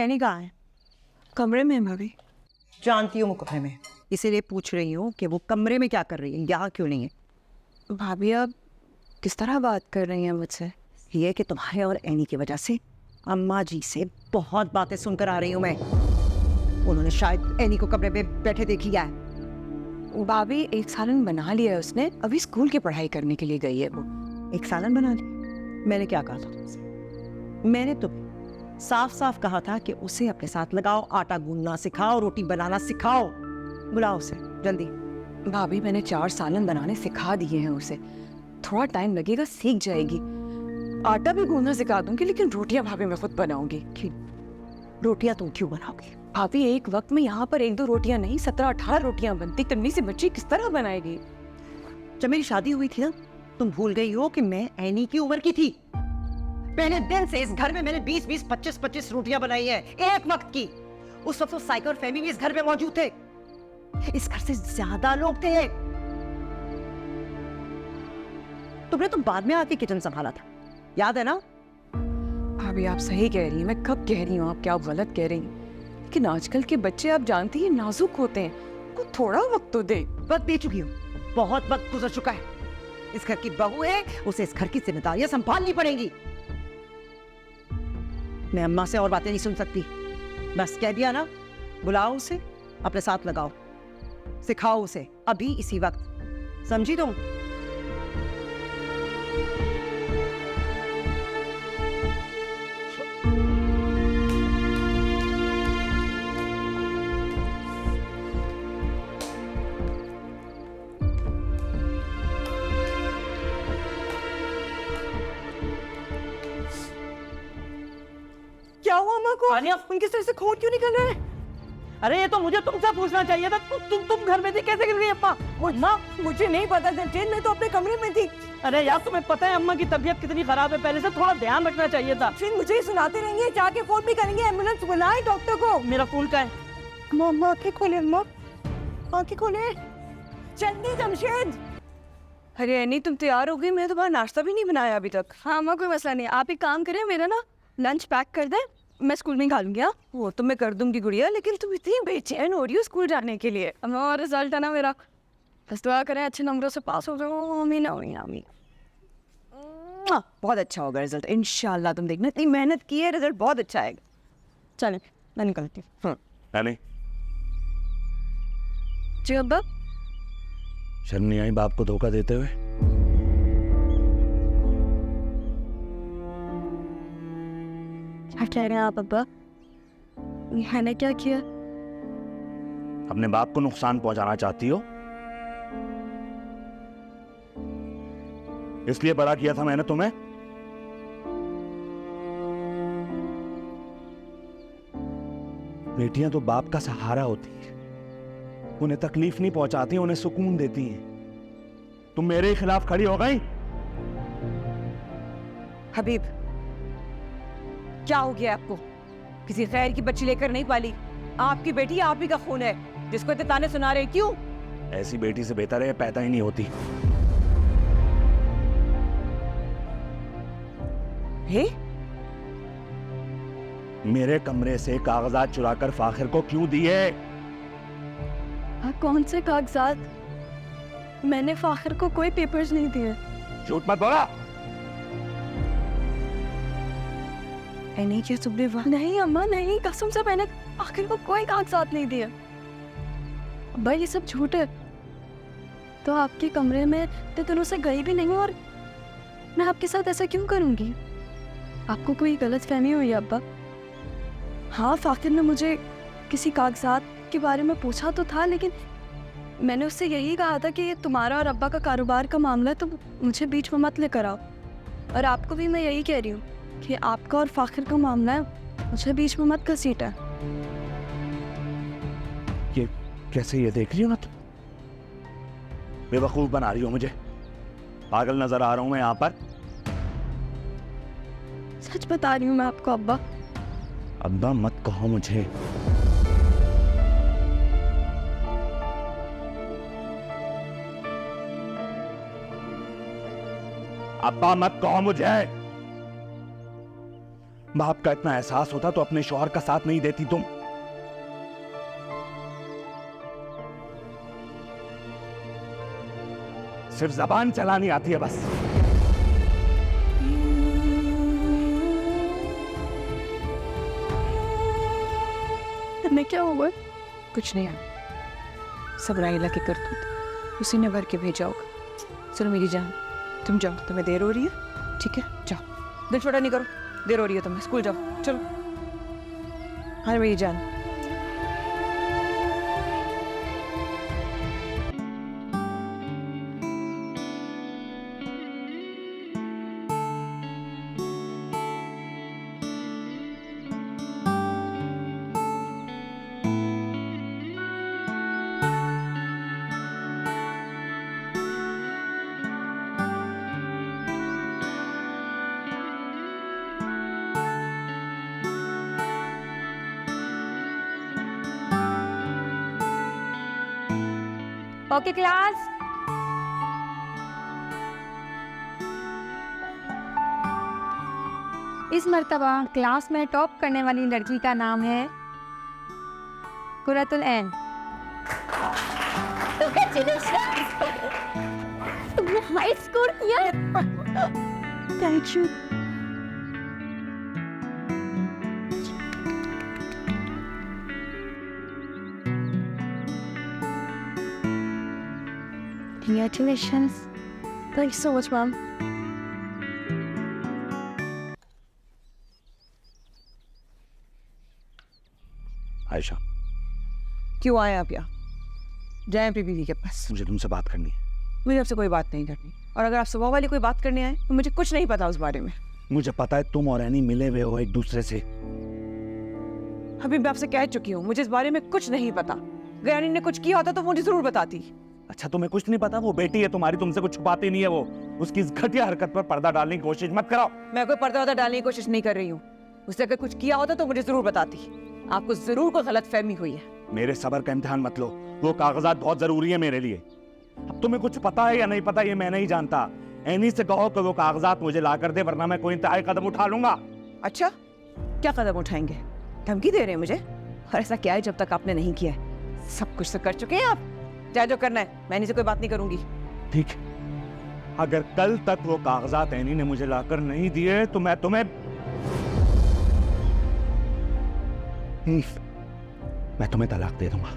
Any कहाँ है? कमरे में है भाभी। जानती हूँ वो कमरे में, इसीलिए पूछ रही हूँ कि वो कमरे में क्या कर रही है, यहाँ क्यों नहीं है? भाभी आप किस तरह बात कर रही हैं मुझसे? ये कि तुम्हारे और एनी की वजह से अम्मा जी से बहुत बातें सुनकर आ रही हूँ मैं। उन्होंने शायद एनी को कमरे में बैठे देख लिया है। भाभी एक सालन बना लिया है उसने, अभी स्कूल की पढ़ाई करने के लिए गई है वो। एक सालन बना ली? मैंने क्या कहा था तुमसे? मैंने तुम्हें साफ साफ कहा था कि उसे अपने साथ लगाओ, आटा गूंदना सिखाओ, रोटी बनाना सिखाओ। बुलाओ उसे जल्दी। भाभी मैंने 4 सालन बनाने सिखा दिए हैं उसे, थोड़ा टाइम लगेगा, सीख जाएगी। आटा भी गूंदना सिखा दूंगी, लेकिन रोटियां भाभी मैं खुद बनाऊंगी। रोटियां तुम क्यों बनाओगी? भाभी एक वक्त में यहाँ पर 1-2 रोटियां नहीं 17-18 रोटियां बनती, तन्नी सी बच्ची किस तरह बनाएगी? जब मेरी शादी हुई थी ना, तुम भूल गई हो कि मैं एनी की उम्र की थी। पहले दिन से इस घर में मैंने 20-20, 25-25 रोटियां बनाई है एक वक्त की। उस वक्त तो साइकिल और फैमी भी इस घर में मौजूद थे। इस घर से ज्यादा लोग थे। तुमने तो बाद में आके किचन संभाला था, याद है ना? भाभी आप सही कह रही हैं, मैं कब कह रही हूँ आप क्या गलत कह रही हैं। लेकिन आजकल के बच्चे आप जानती हैं नाजुक होते हैं, उनको थोड़ा वक्त तो दे। वक्त दे चुकी हूँ, बहुत वक्त गुजर चुका है। इस घर की बहू है, उसे इस घर की जिम्मेदारियां संभालनी पड़ेंगी। मैं अम्मा से और बातें नहीं सुन सकती। बस कह दिया ना, बुलाओ उसे, अपने साथ लगाओ, सिखाओ उसे अभी इसी वक्त। समझी तुम? क्या हुआ अम्मा को? उनके सिर से खून क्यों निकल रहा है? अरे ये तो मुझे तुमसे पूछना चाहिए था। तुम घर में थी, कैसे गिर गई अम्मा? अम्मा मुझे नहीं पता सचिन, मैं तो अपने कमरे में थी। अरे यार तुम्हें पता है अम्मा की तबीयत कितनी खराब है, पहले से थोड़ा ध्यान रखना चाहिए था। फिर मुझे ही सुनाते रहेंगे, जाके फोन भी करेंगे, एम्बुलेंस बुलाएं डॉक्टर को। मेरा फूल का है। अम्मा आंखें खोले, अम्मा आंखें खोले। चंदी जमशेद। अरे एनी तुम तैयार हो गई? मैं तुम्हारा नाश्ता भी नहीं बनाया अभी तक। हाँ अम्मा कोई मसला नहीं, आप एक काम करें, मेरा ना लंच पैक कर दें, मैं स्कूल में ही खा लूंगी। वो तो मैं कर दूंगी गुड़िया, लेकिन तुम इतनी बेचैन हो रही हो स्कूल जाने के लिए। अम्मा और रिजल्ट है ना मेरा, बस दुआ करें अच्छे नंबरों से पास हो जाओ। आमीन आमीन आमीन। बहुत अच्छा होगा रिजल्ट इंशाल्लाह, तुम देखना, इतनी मेहनत की है, रिजल्ट बहुत अच्छा आएगा। चलें मैं निकलती हूँ। नहीं, जी अब्बा। शर्म नहीं आई बाप को धोखा देते हुए? क्या कह रहे हैं आप अब्बा? मैंने क्या किया? अपने बाप को नुकसान पहुंचाना चाहती हो, इसलिए बड़ा किया था मैंने तुम्हें। बेटियां तो बाप का सहारा होती है, उन्हें तकलीफ नहीं पहुंचाती, उन्हें सुकून देती हैं। तुम मेरे खिलाफ खड़ी हो गई। हबीब क्या हो गया आपको? किसी खैर की बच्ची लेकर नहीं पाली, आपकी बेटी आप ही का खून है, जिसको इतने ताने सुना रहे। क्यों? ऐसी बेटी से बेहतर है पैदा ही नहीं होती। हे? मेरे कमरे से कागजात चुराकर फाखिर को क्यों दिए? कौन से कागजात? मैंने फाखिर को कोई पेपर्स नहीं दिए। झूठ मत बोला। नहीं किया तुमने? नहीं अम्मा नहीं, कसम से मैंने फाखिर को कोई कागजात नहीं दिए। अब्बा ये सब झूठ है। तो आपके कमरे में इतने दिनों से गई भी नहीं, और मैं आपके साथ ऐसा क्यों करूंगी? आपको कोई गलत फहमी हुई है अब्बा? हाँ फाखिर ने मुझे किसी कागजात के बारे में पूछा तो था, लेकिन मैंने उससे यही कहा था कि ये तुम्हारा और अब्बा का कारोबार का मामला है, तो मुझे बीच में मत लेकर आओ। और आपको भी मैं यही कह रही हूँ कि आपका और फाखिर का मामला है, मुझे बीच में मत घसीटा। ये कैसे? ये देख रही हो ना तुम, बेवकूफ बना रही हो मुझे। पागल नजर आ रहा हूं मैं यहाँ पर? सच बता रही हूँ मैं आपको अब्बा। अब्बा मत कहो मुझे। अब्बा मत कहो मुझे। बाप का इतना एहसास होता तो अपने शौहर का साथ नहीं देती तुम। सिर्फ जबान चलानी आती है बस। हमें क्या हुआ? कुछ नहीं है, सब राइला के करतूत, उसी ने भर के भेजा होगा। चलो मेरी जान, तुम जाओ, तुम्हें देर हो रही है, ठीक है जाओ, दिल छोटा नहीं करो, देर हो रही है तुम्हें, स्कूल जाओ, चलो। हाँ मेरी जान। ओके क्लास, इस मर्तबा क्लास में टॉप करने वाली लड़की का नाम है कुरतुल ऐन। तुमने हाई स्कोर किया। Thank you. Congratulations. Thanks so much, Mom. Ayesha, क्यों आए आप यहाँ? जाए अपनी बीवी के पास, मुझे तुमसे बात करनी है। मुझे आपसे कोई बात नहीं करनी, और अगर आप सुबह वाली कोई बात करने आए तो मुझे कुछ नहीं पता उस बारे में। मुझे पता है तुम और एनी मिले हुए हो एक दूसरे से। अभी मैं आपसे कह चुकी हूँ, मुझे इस बारे में कुछ नहीं पता। गयानी ने कुछ किया होता तो मुझे जरूर बताती। अच्छा तुम्हें कुछ नहीं पता? वो बेटी है तुम्हारी, तुमसे कुछ छुपाती नहीं है वो। उसकी इस घटिया हरकत पर पर्दा डालने की कोशिश मत कराओ। मैं कोई पर्दा वर्दा डालने की कोशिश नहीं कर रही हूँ। उसने अगर कुछ किया होता तो मुझे जरूर बताती। आपको जरूर कोई गलत फहमी हुई है। मेरे सब्र का इम्तिहान मत लो, वो कागजात बहुत जरूरी है मेरे लिए। अब तुम्हें कुछ पता है या नहीं पता ये मैं नहीं जानता। एनी से कहो कि वो कागजात मुझे ला कर दे, वरना मैं कोई इंतहाई कदम उठा लूंगा। अच्छा, क्या कदम उठाएंगे? धमकी दे रहे हैं मुझे? और ऐसा क्या है जब तक आपने नहीं किया है? सब कुछ तो कर चुके हैं आप। चाहे जो करना है, मैं इन्हीं से कोई बात नहीं करूंगी। ठीक है, अगर कल तक वो कागजात एनी ने मुझे लाकर नहीं दिए तो मैं तुम्हें तलाक दे दूंगा।